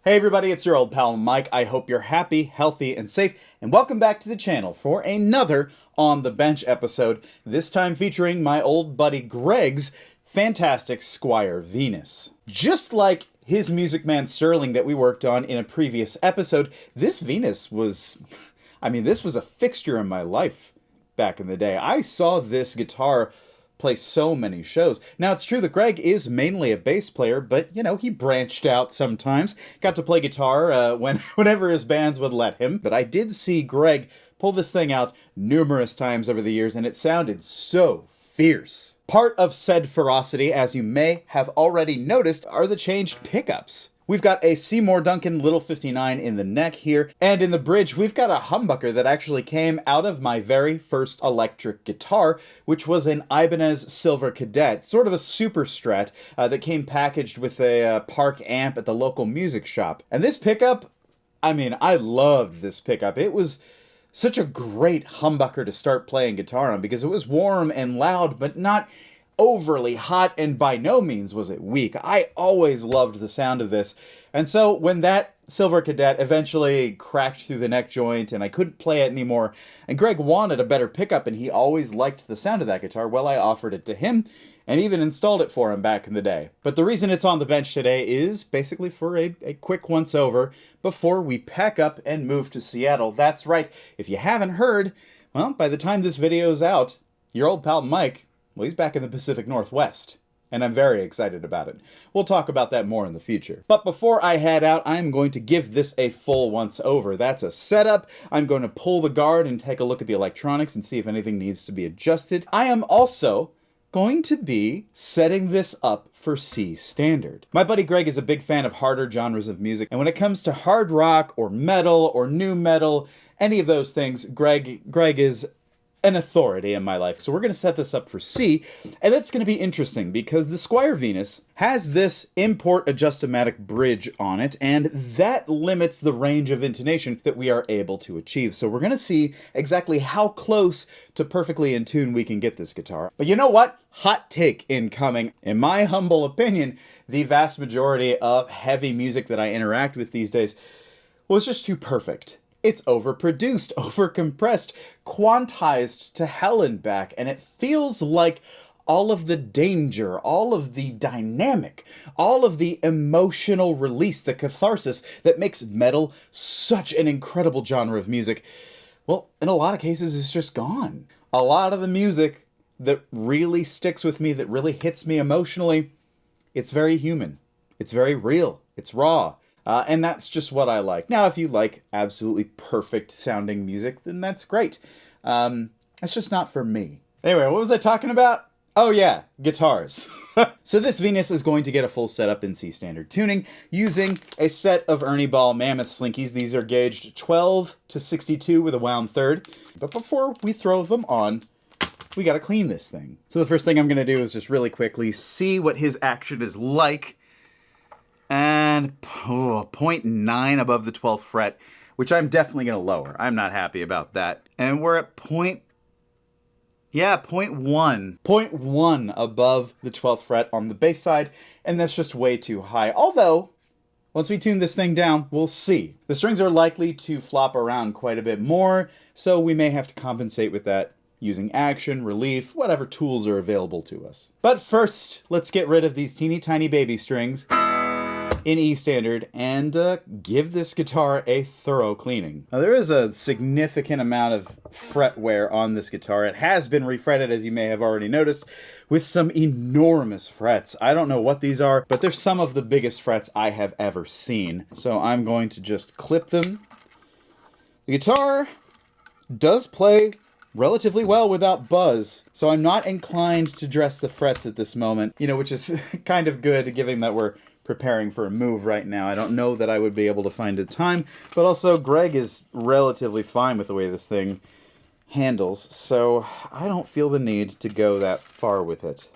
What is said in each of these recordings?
Hey everybody, it's your old pal Mike. I hope you're happy, healthy, and safe, and welcome back to the channel for another On the Bench episode, this time featuring my old buddy Greg's fantastic Squier Venus. Just like his Music Man Sterling that we worked on in a previous episode, this Venus was, this was a fixture in my life back in the day. I saw this guitar play so many shows. Now, it's true that Greg is mainly a bass player, but, he branched out sometimes. Got to play guitar whenever his bands would let him. But I did see Greg pull this thing out numerous times over the years, and it sounded so fierce. Part of said ferocity, as you may have already noticed, are the changed pickups. We've got a Seymour Duncan Little 59 in the neck here, and in the bridge we've got a humbucker that actually came out of my very first electric guitar, which was an Ibanez Silver Cadet, sort of a super strat that came packaged with a Park amp at the local music shop. And this pickup, I loved this pickup. It was such a great humbucker to start playing guitar on because it was warm and loud, but not overly hot, and by no means was it weak. I always loved the sound of this. And so when that Silver Cadet eventually cracked through the neck joint and I couldn't play it anymore, and Greg wanted a better pickup and he always liked the sound of that guitar, well, I offered it to him and even installed it for him back in the day. But the reason it's on the bench today is basically for a quick once-over before we pack up and move to Seattle. That's right, if you haven't heard, well, by the time this video's out, your old pal Mike, well, he's back in the Pacific Northwest, and I'm very excited about it. We'll talk about that more in the future. But before I head out, I'm going to give this a full once-over. That's a setup. I'm going to pull the guard and take a look at the electronics and see if anything needs to be adjusted. I am also going to be setting this up for C standard. My buddy Greg is a big fan of harder genres of music, and when it comes to hard rock or metal or nu metal, any of those things, Greg is an authority in my life. So we're going to set this up for C, and that's going to be interesting because the Squier Venus has this import adjustomatic bridge on it, and that limits the range of intonation that we are able to achieve. So we're going to see exactly how close to perfectly in tune we can get this guitar. But you know what? Hot take incoming. In my humble opinion, the vast majority of heavy music that I interact with these days was just too perfect. It's overproduced, overcompressed, quantized to hell and back, and it feels like all of the danger, all of the dynamic, all of the emotional release, the catharsis that makes metal such an incredible genre of music, well, in a lot of cases, it's just gone. A lot of the music that really sticks with me, that really hits me emotionally, it's very human. It's very real. It's raw. And that's just what I like. Now, if you like absolutely perfect sounding music, then that's great. That's just not for me. Anyway, what was I talking about? Oh yeah, guitars. So this Venus is going to get a full setup in C standard tuning using a set of Ernie Ball Mammoth Slinkies. These are gauged 12 to 62 with a wound third. But before we throw them on, we gotta clean this thing. So the first thing I'm gonna do is just really quickly see what his action is like. And 0.9 above the 12th fret, which I'm definitely going to lower. I'm not happy about that. And we're at 0.1. 0.1 above the 12th fret on the bass side, and that's just way too high. Although, once we tune this thing down, we'll see. The strings are likely to flop around quite a bit more, so we may have to compensate with that using action, relief, whatever tools are available to us. But first, let's get rid of these teeny tiny baby strings in E standard and give this guitar a thorough cleaning. Now there is a significant amount of fret wear on this guitar. It has been refretted, as you may have already noticed, with some enormous frets. I don't know what these are, but they're some of the biggest frets I have ever seen. So I'm going to just clip them. The guitar does play relatively well without buzz, so I'm not inclined to dress the frets at this moment, which is kind of good given that we're preparing for a move right now. I don't know that I would be able to find a time, but also Greg is relatively fine with the way this thing handles, so I don't feel the need to go that far with it.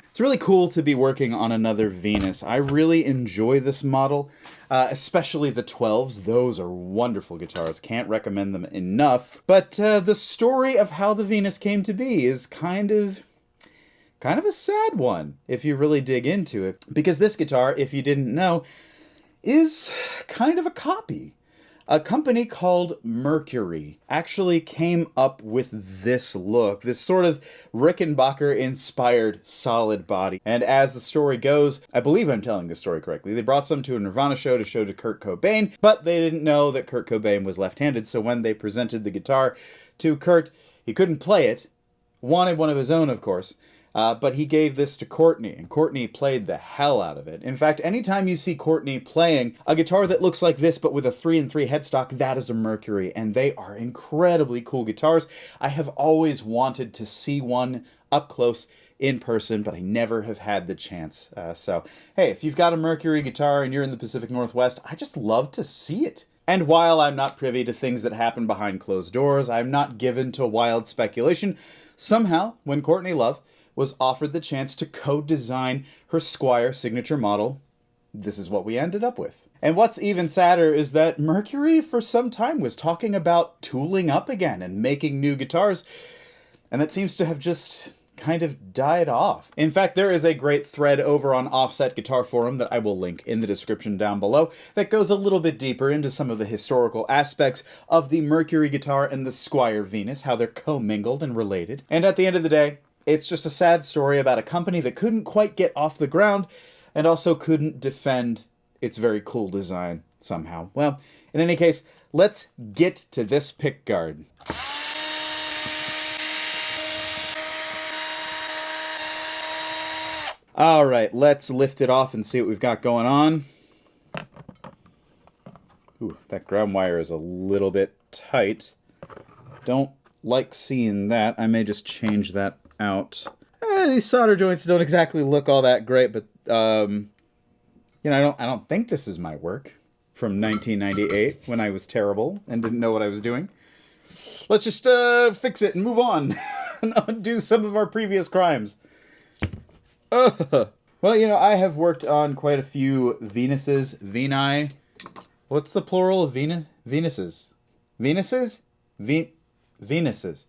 It's really cool to be working on another Venus. I really enjoy this model, especially the 12s. Those are wonderful guitars. Can't recommend them enough. But the story of how the Venus came to be is kind of a sad one, if you really dig into it. Because this guitar, if you didn't know, is kind of a copy. A company called Mercury actually came up with this look, this sort of Rickenbacker-inspired solid body. And as the story goes, I believe I'm telling this story correctly, they brought some to a Nirvana show to show to Kurt Cobain, but they didn't know that Kurt Cobain was left-handed, so when they presented the guitar to Kurt, he couldn't play it, wanted one of his own, of course. But he gave this to Courtney, and Courtney played the hell out of it. In fact, anytime you see Courtney playing a guitar that looks like this, but with a 3-3 headstock, that is a Mercury, and they are incredibly cool guitars. I have always wanted to see one up close in person, but I never have had the chance. So, hey, if you've got a Mercury guitar and you're in the Pacific Northwest, I just love to see it. And while I'm not privy to things that happen behind closed doors, I'm not given to wild speculation. Somehow, when Courtney Love was offered the chance to co-design her Squier signature model, this is what we ended up with. And what's even sadder is that Mercury for some time was talking about tooling up again and making new guitars, and that seems to have just kind of died off. In fact, there is a great thread over on Offset Guitar Forum that I will link in the description down below that goes a little bit deeper into some of the historical aspects of the Mercury guitar and the Squier Venus, how they're commingled and related. And at the end of the day, it's just a sad story about a company that couldn't quite get off the ground and also couldn't defend its very cool design somehow. Well, in any case, let's get to this pickguard. All right, let's lift it off and see what we've got going on. Ooh, that ground wire is a little bit tight. Don't like seeing that. I may just change that out. These solder joints don't exactly look all that great, but you know, I don't think this is my work from 1998 when I was terrible and didn't know what I was doing. Let's just fix it and move on and undo some of our previous crimes. Well, you know, I have worked on quite a few Venuses, Veni. What's the plural of Venuses? Venuses? Venuses.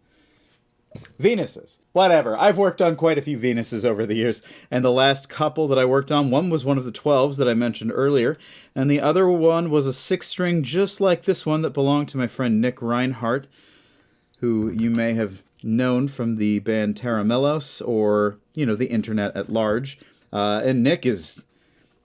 Venuses. Whatever. I've worked on quite a few Venuses over the years, and the last couple that I worked on, one was one of the 12s that I mentioned earlier, and the other one was a 6-string just like this one that belonged to my friend Nick Reinhardt, who you may have known from the band Taramelos or, you know, the internet at large. And Nick is...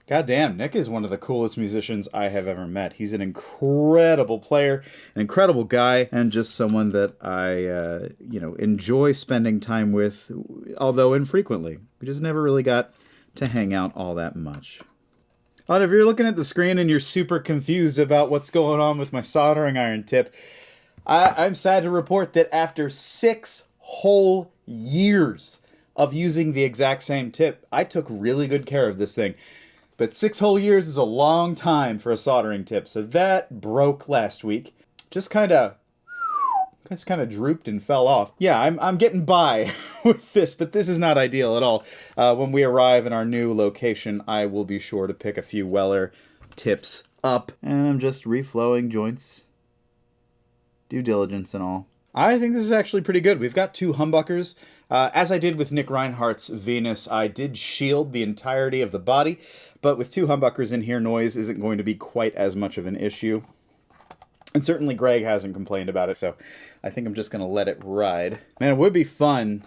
Goddamn, Nick is one of the coolest musicians I have ever met. He's an incredible player, an incredible guy, and just someone that I, you know, enjoy spending time with, although infrequently. We just never really got to hang out all that much. But if you're looking at the screen and you're super confused about what's going on with my soldering iron tip, I'm sad to report that after 6 whole years of using the exact same tip, I took really good care of this thing. But 6 whole years is a long time for a soldering tip, so that broke last week. Just kind of drooped and fell off. Yeah, I'm getting by with this, but this is not ideal at all. When we arrive in our new location, I will be sure to pick a few Weller tips up. And I'm just reflowing joints. Due diligence and all. I think this is actually pretty good. We've got 2 humbuckers. As I did with Nick Reinhardt's Venus, I did shield the entirety of the body, but with 2 humbuckers in here, noise isn't going to be quite as much of an issue. And certainly Greg hasn't complained about it, so I think I'm just going to let it ride. Man, it would be fun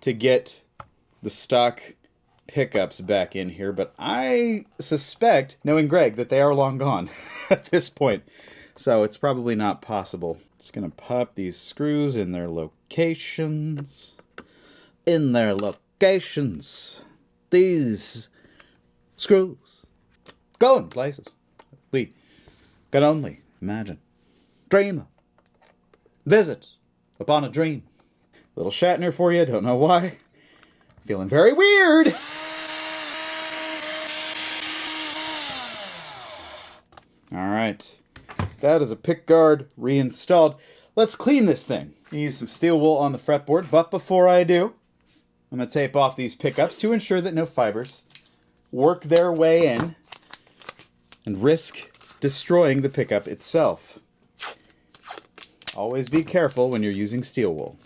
to get the stock pickups back in here, but I suspect, knowing Greg, that they are long gone at this point. So it's probably not possible. Just going to pop these screws in their locations. In their locations. These screws go in places we can only imagine. Dream of. Visit upon a dream. Little Shatner for you, don't know why. Feeling very weird. Alright. That is a pickguard reinstalled. Let's clean this thing. Use some steel wool on the fretboard, but before I do, I'm going to tape off these pickups to ensure that no fibers work their way in and risk destroying the pickup itself. Always be careful when you're using steel wool.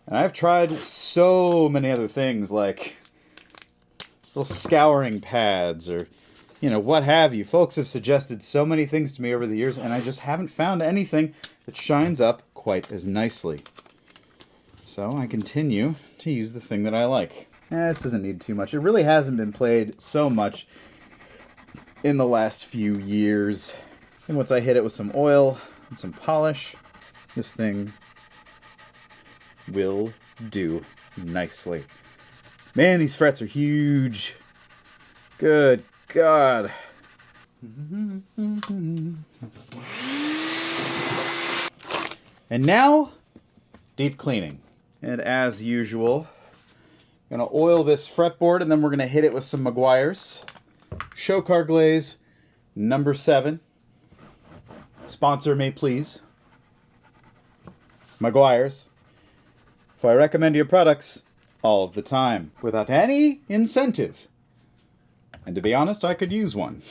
And I've tried so many other things like little scouring pads or, you know, what have you. Folks have suggested so many things to me over the years, and I just haven't found anything that shines up quite as nicely. So I continue to use the thing that I like. This doesn't need too much. It really hasn't been played so much in the last few years. And once I hit it with some oil and some polish, this thing will do nicely. Man, these frets are huge. Good God. And now, deep cleaning. And as usual, I'm going to oil this fretboard, and then we're going to hit it with some Meguiar's Show Car Glaze number 7. Sponsor me, please. Meguiar's. For I recommend your products all of the time, without any incentive. And to be honest, I could use one.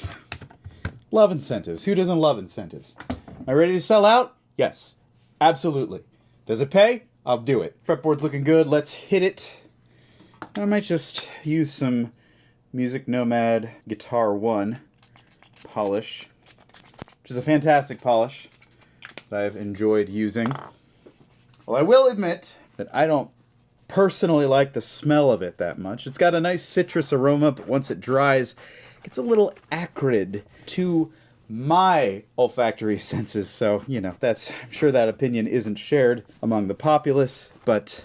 Love incentives. Who doesn't love incentives? Am I ready to sell out? Yes, absolutely. Does it pay? I'll do it. Fretboard's looking good. Let's hit it. I might just use some Music Nomad Guitar 1 polish, which is a fantastic polish that I've enjoyed using. Well, I will admit that I don't personally like the smell of it that much. It's got a nice citrus aroma, but once it dries, it gets a little acrid to my olfactory senses. So, you know, I'm sure that opinion isn't shared among the populace, but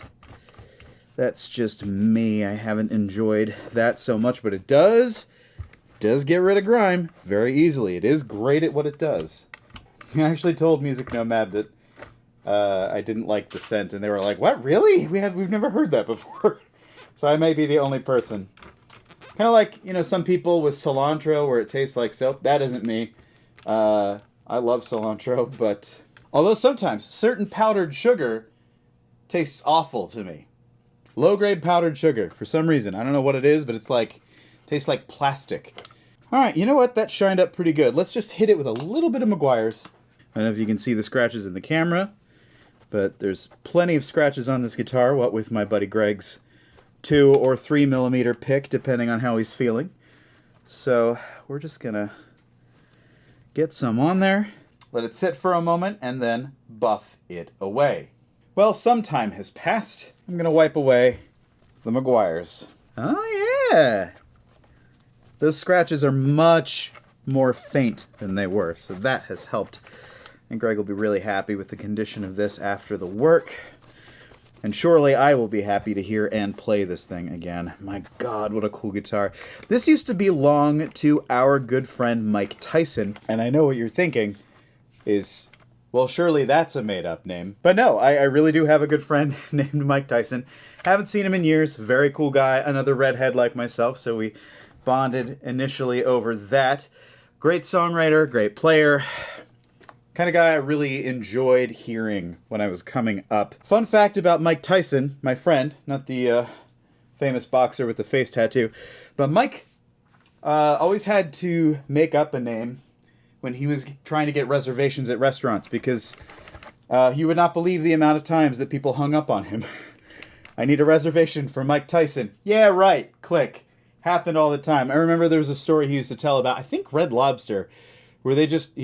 that's just me. I haven't enjoyed that so much, but it does get rid of grime very easily. It is great at what it does. I actually told Music Nomad that I didn't like the scent, and they were like, "What, really? We've never heard that before." So I may be the only person. Kind of like, you know, some people with cilantro where it tastes like soap. That isn't me. I love cilantro, but although sometimes certain powdered sugar tastes awful to me. Low-grade powdered sugar, for some reason. I don't know what it is, but tastes like plastic. All right, you know what? That shined up pretty good. Let's just hit it with a little bit of Meguiar's. I don't know if you can see the scratches in the camera, but there's plenty of scratches on this guitar, what with my buddy Greg's 2 or 3 millimeter pick, depending on how he's feeling. So we're just gonna get some on there, let it sit for a moment, and then buff it away. Well, some time has passed. I'm gonna wipe away the Meguiar's. Oh yeah! Those scratches are much more faint than they were, so that has helped. And Greg will be really happy with the condition of this after the work. And surely I will be happy to hear and play this thing again. My God, what a cool guitar. This used to belong to our good friend Mike Tyson. And I know what you're thinking is, well, surely that's a made-up name. But no, I really do have a good friend named Mike Tyson. Haven't seen him in years. Very cool guy. Another redhead like myself. So we bonded initially over that. Great songwriter, great player. Kind of guy I really enjoyed hearing when I was coming up. Fun fact about Mike Tyson, my friend, not the famous boxer with the face tattoo, but Mike always had to make up a name when he was trying to get reservations at restaurants because you would not believe the amount of times that people hung up on him. I need a reservation for Mike Tyson. Yeah, right. Click. Happened all the time. I remember there was a story he used to tell about, I think Red Lobster, where he just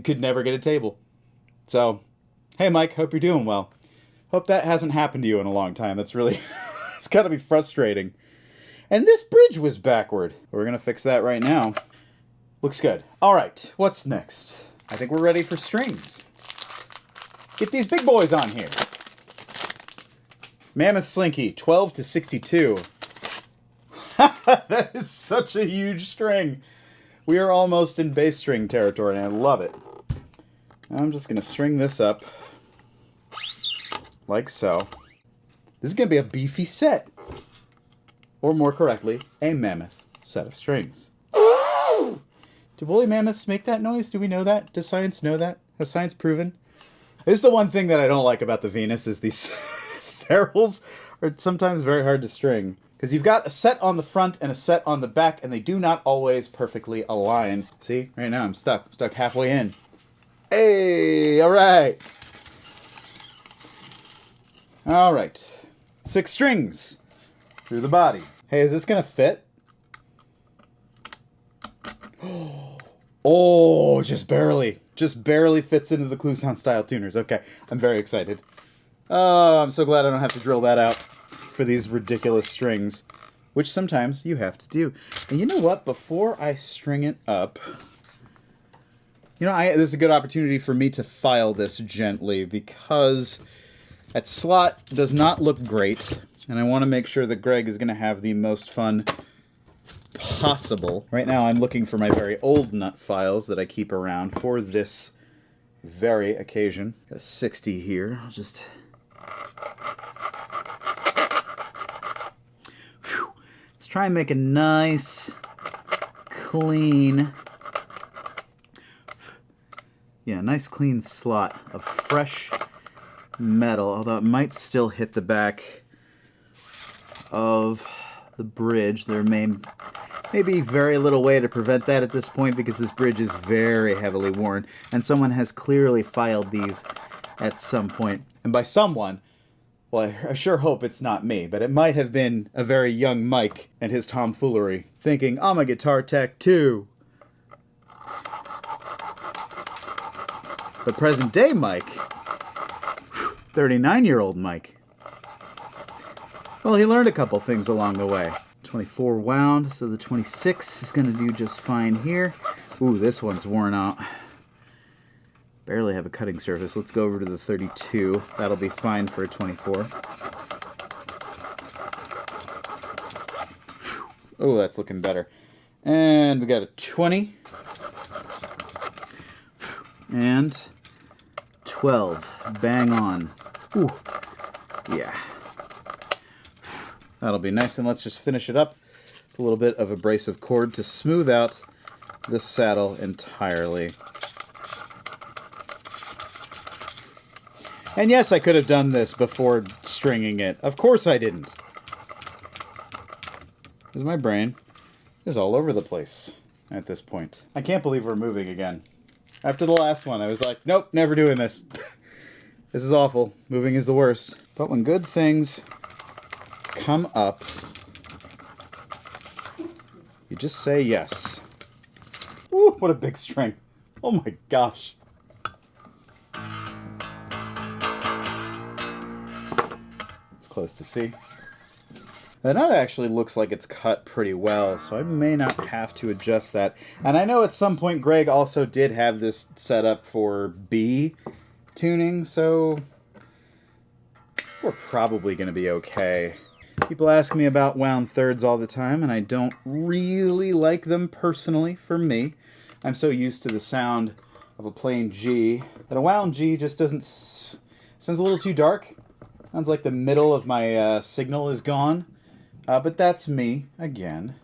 could never get a table. So, hey Mike, hope you're doing well. Hope that hasn't happened to you in a long time. That's really, it's gotta be frustrating. And this bridge was backward. We're gonna fix that right now. Looks good. All right, what's next? I think we're ready for strings. Get these big boys on here. Mammoth Slinky, 12 to 62. That is such a huge string. We are almost in bass string territory, and I love it. I'm just going to string this up like so. This is going to be a beefy set. Or more correctly, a mammoth set of strings. Do woolly mammoths make that noise? Do we know that? Does science know that? Has science proven? This is the one thing that I don't like about the Venus is these ferrules are sometimes very hard to string. Because you've got a set on the front and a set on the back, and they do not always perfectly align. See, right now I'm stuck. I'm stuck halfway in. Hey, all right. All right. 6 strings through the body. Hey, is this going to fit? Oh, just barely. Just barely fits into the Cluson style tuners. Okay, I'm very excited. Oh, I'm so glad I don't have to drill that out for these ridiculous strings, which sometimes you have to do. And you know what? Before I string it up, you know, this is a good opportunity for me to file this gently because that slot does not look great, and I want to make sure that Greg is going to have the most fun possible. Right now I'm looking for my very old nut files that I keep around for this very occasion. Got a 60 here. I'll just... Whew. Let's try and make a nice, clean... Yeah, nice clean slot of fresh metal, although it might still hit the back of the bridge. There may be very little way to prevent that at this point because this bridge is very heavily worn, and someone has clearly filed these at some point. And by someone, well, I sure hope it's not me, but it might have been a very young Mike and his tomfoolery, thinking, I'm a guitar tech too. But present day Mike, 39-year-old Mike, well, he learned a couple things along the way. 24 wound, so the 26 is going to do just fine here. Ooh, this one's worn out. Barely have a cutting surface. Let's go over to the 32. That'll be fine for a 24. Oh, that's looking better. And we got a 20. And 12. Bang on. Ooh. Yeah. That'll be nice, and let's just finish it up with a little bit of abrasive cord to smooth out the saddle entirely. And yes, I could have done this before stringing it. Of course I didn't. Because my brain is all over the place at this point. I can't believe we're moving again. After the last one, I was like, nope, never doing this. This is awful. Moving is the worst. But when good things come up, you just say yes. Ooh, what a big string. Oh my gosh. It's close to C. The nut actually looks like it's cut pretty well, so I may not have to adjust that. And I know at some point Greg also did have this set up for B tuning, so we're probably going to be okay. People ask me about wound thirds all the time, and I don't really like them personally for me. I'm so used to the sound of a plain G that a wound G just doesn't... sounds a little too dark. Sounds like the middle of my signal is gone. But that's me, again.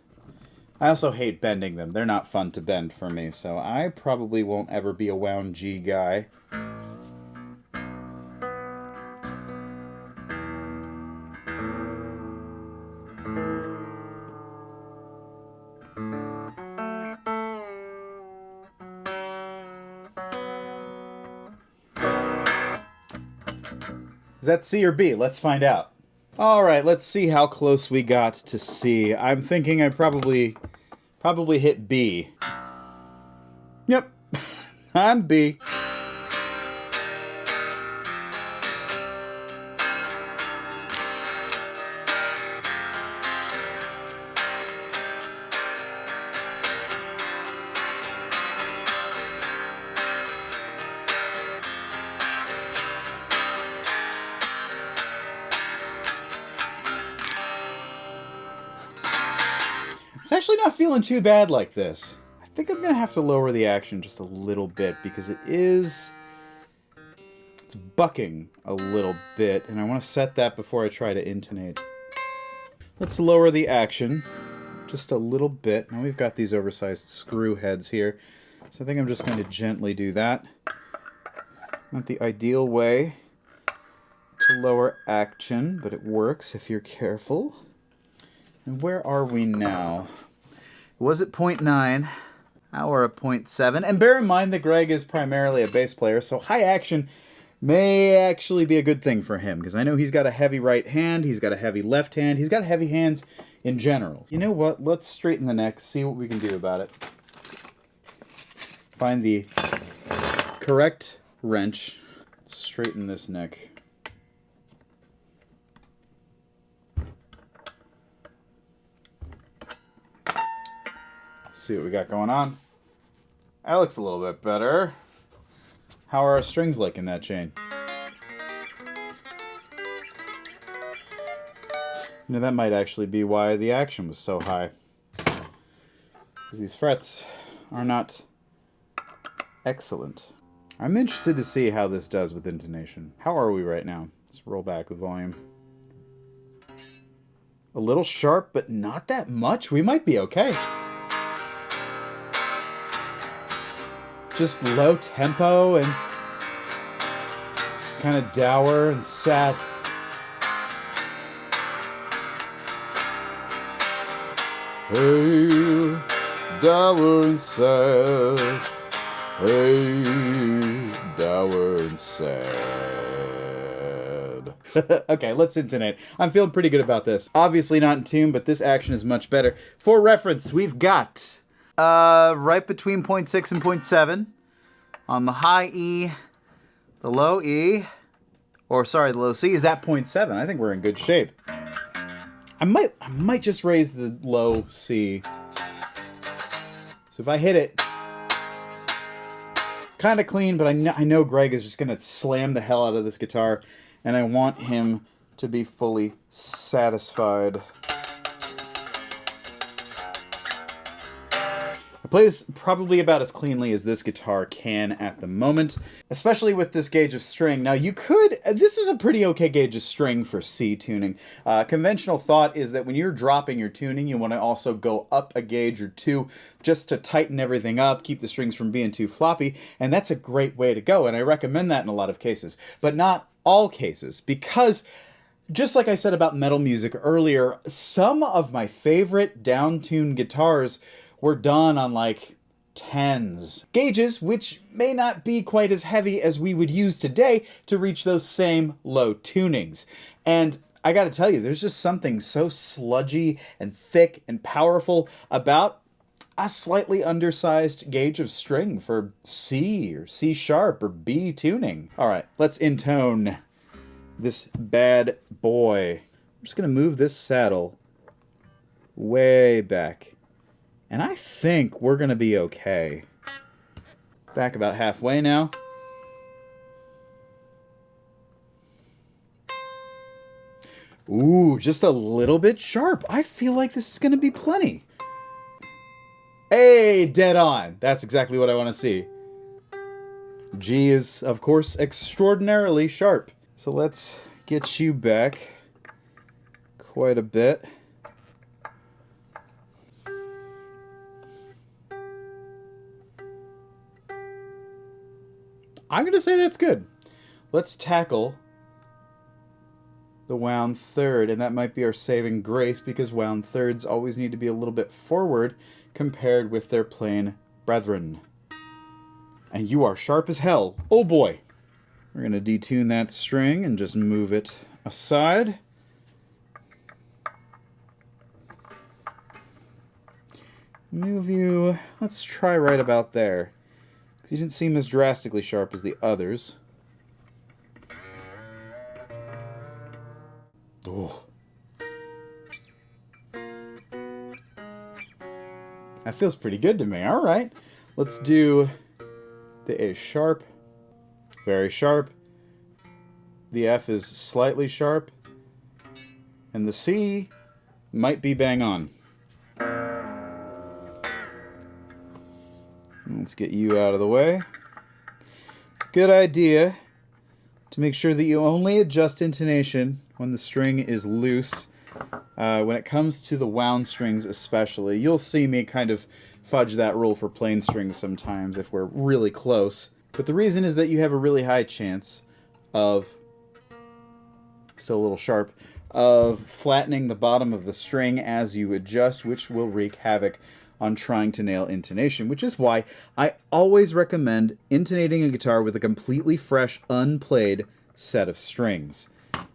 I also hate bending them. They're not fun to bend for me, so I probably won't ever be a wound G guy. Is that C or B? Let's find out. Alright, let's see how close we got to C. I'm thinking I probably hit B. Yep, I'm B. It's actually not feeling too bad like this. I think I'm going to have to lower the action just a little bit because it's bucking a little bit, and I want to set that before I try to intonate. Let's lower the action just a little bit. Now we've got these oversized screw heads here, so I think I'm just going to gently do that. Not the ideal way to lower action, but it works if you're careful. And where are we now? It was at 0.9. Now we're at 0.7. And bear in mind that Greg is primarily a bass player, so high action may actually be a good thing for him, because I know he's got a heavy right hand, he's got a heavy left hand, he's got heavy hands in general. You know what? Let's straighten the neck, see what we can do about it. find the correct wrench. Straighten this neck. See what we got going on. That looks a little bit better. How are our strings like in that chain? You know, that might actually be why the action was so high. Because these frets are not excellent. I'm interested to see how this does with intonation. How are we right now? Let's roll back the volume. A little sharp, but not that much. We might be okay. Just low tempo and kind of dour and sad. Hey, dour and sad. Hey, dour and sad. Okay, let's intonate. I'm feeling pretty good about this. Obviously not in tune, but this action is much better. For reference, we've got right between 0.6 and 0.7 on the high E, the low E, or sorry, the low C is at 0.7. I think we're in good shape. I might just raise the low C. So if I hit it, kind of clean, but I know Greg is just going to slam the hell out of this guitar, and I want him to be fully satisfied. It plays probably about as cleanly as this guitar can at the moment, especially with this gauge of string. Now this is a pretty okay gauge of string for C tuning. Conventional thought is that when you're dropping your tuning, you want to also go up a gauge or two just to tighten everything up, keep the strings from being too floppy, and that's a great way to go, and I recommend that in a lot of cases, but not all cases, because just like I said about metal music earlier, some of my favorite down-tuned guitars were done on like 10s. Gauges, which may not be quite as heavy as we would use today to reach those same low tunings. And I gotta tell you, there's just something so sludgy and thick and powerful about a slightly undersized gauge of string for C or C sharp or B tuning. All right, let's intone this bad boy. I'm just gonna move this saddle way back. And I think we're going to be okay. Back about halfway now. Ooh, just a little bit sharp. I feel like this is going to be plenty. Hey, dead on. That's exactly what I want to see. G is, of course, extraordinarily sharp. So let's get you back quite a bit. I'm going to say that's good. Let's tackle the wound third, and that might be our saving grace because wound thirds always need to be a little bit forward compared with their plain brethren. And you are sharp as hell. Oh boy. We're going to detune that string and just move it aside. Move you, let's try right about there. You didn't seem as drastically sharp as the others. Oh. That feels pretty good to me. All right. Let's do the A sharp. Very sharp. The F is slightly sharp. And the C might be bang on. Let's get you out of the way. It's a good idea to make sure that you only adjust intonation when the string is loose. When it comes to the wound strings especially, you'll see me kind of fudge that rule for plain strings sometimes if we're really close. But the reason is that you have a really high chance of, still a little sharp, of flattening the bottom of the string as you adjust, which will wreak havoc on trying to nail intonation, which is why I always recommend intonating a guitar with a completely fresh, unplayed set of strings.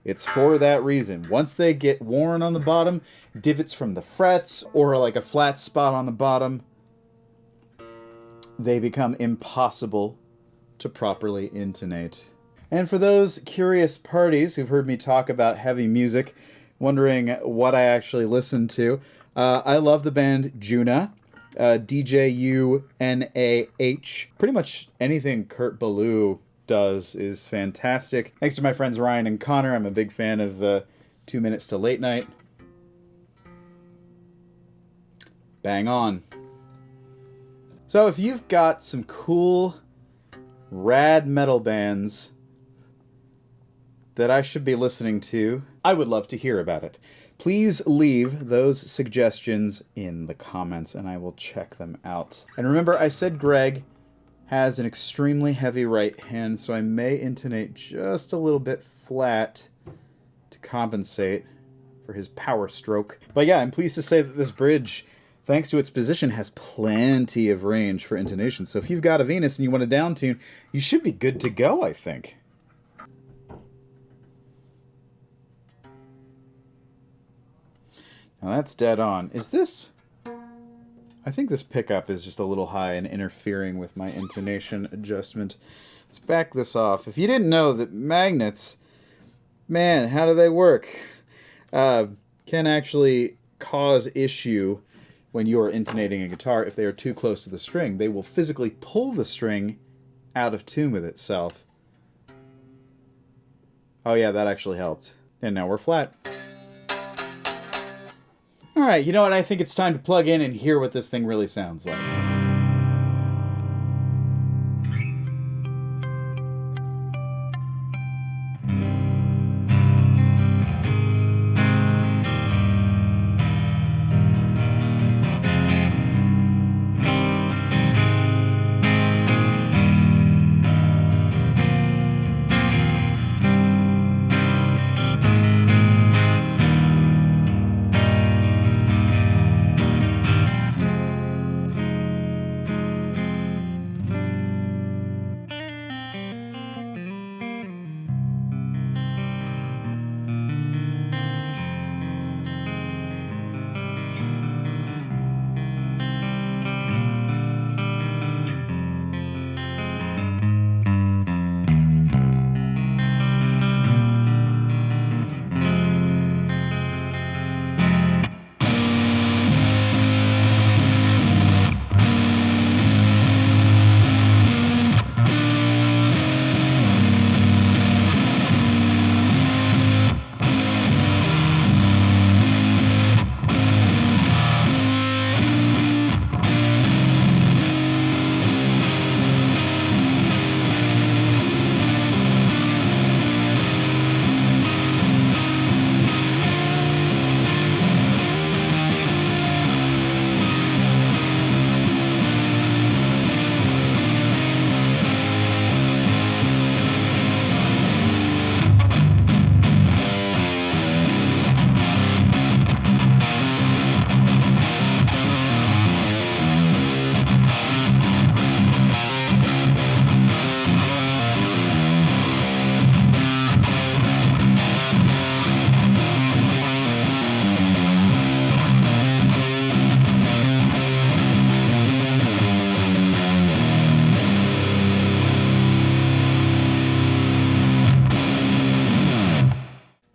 It's for that reason. Once they get worn on the bottom, divots from the frets, or like a flat spot on the bottom, they become impossible to properly intonate. And for those curious parties who've heard me talk about heavy music, wondering what I actually listen to, I love the band Juna, DJUNAH. Pretty much anything Kurt Ballou does is fantastic. Thanks to my friends Ryan and Connor, I'm a big fan of 2 Minutes to Late Night. Bang on. So if you've got some cool, rad metal bands that I should be listening to, I would love to hear about it. Please leave those suggestions in the comments and I will check them out. And remember, I said Greg has an extremely heavy right hand, so I may intonate just a little bit flat to compensate for his power stroke. But yeah, I'm pleased to say that this bridge, thanks to its position, has plenty of range for intonation. So if you've got a Venus and you want to down tune, you should be good to go, I think. Now that's dead on. Is this... I think this pickup is just a little high and interfering with my intonation adjustment. Let's back this off. If you didn't know that magnets, man, how do they work? Can actually cause issue when you are intonating a guitar if they are too close to the string. They will physically pull the string out of tune with itself. Oh yeah, that actually helped. And now we're flat. Alright, you know what? I think it's time to plug in and hear what this thing really sounds like.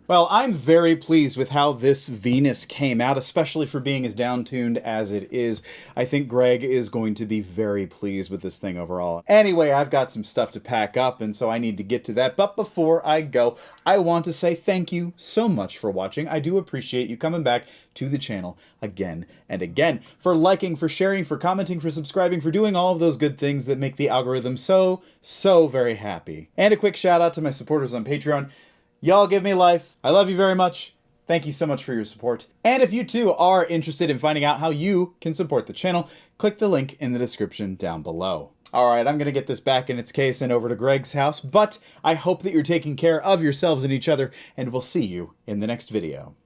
Well, I'm very pleased with how this Venus came out, especially for being as down-tuned as it is. I think Greg is going to be very pleased with this thing overall. Anyway, I've got some stuff to pack up, and so I need to get to that. But before I go, I want to say thank you so much for watching. I do appreciate you coming back to the channel again and again, for liking, for sharing, for commenting, for subscribing, for doing all of those good things that make the algorithm so very happy. And a quick shout out to my supporters on Patreon. Y'all give me life. I love you very much. Thank you so much for your support. And if you too are interested in finding out how you can support the channel, click the link in the description down below. Alright, I'm going to get this back in its case and over to Greg's house, but I hope that you're taking care of yourselves and each other, and we'll see you in the next video.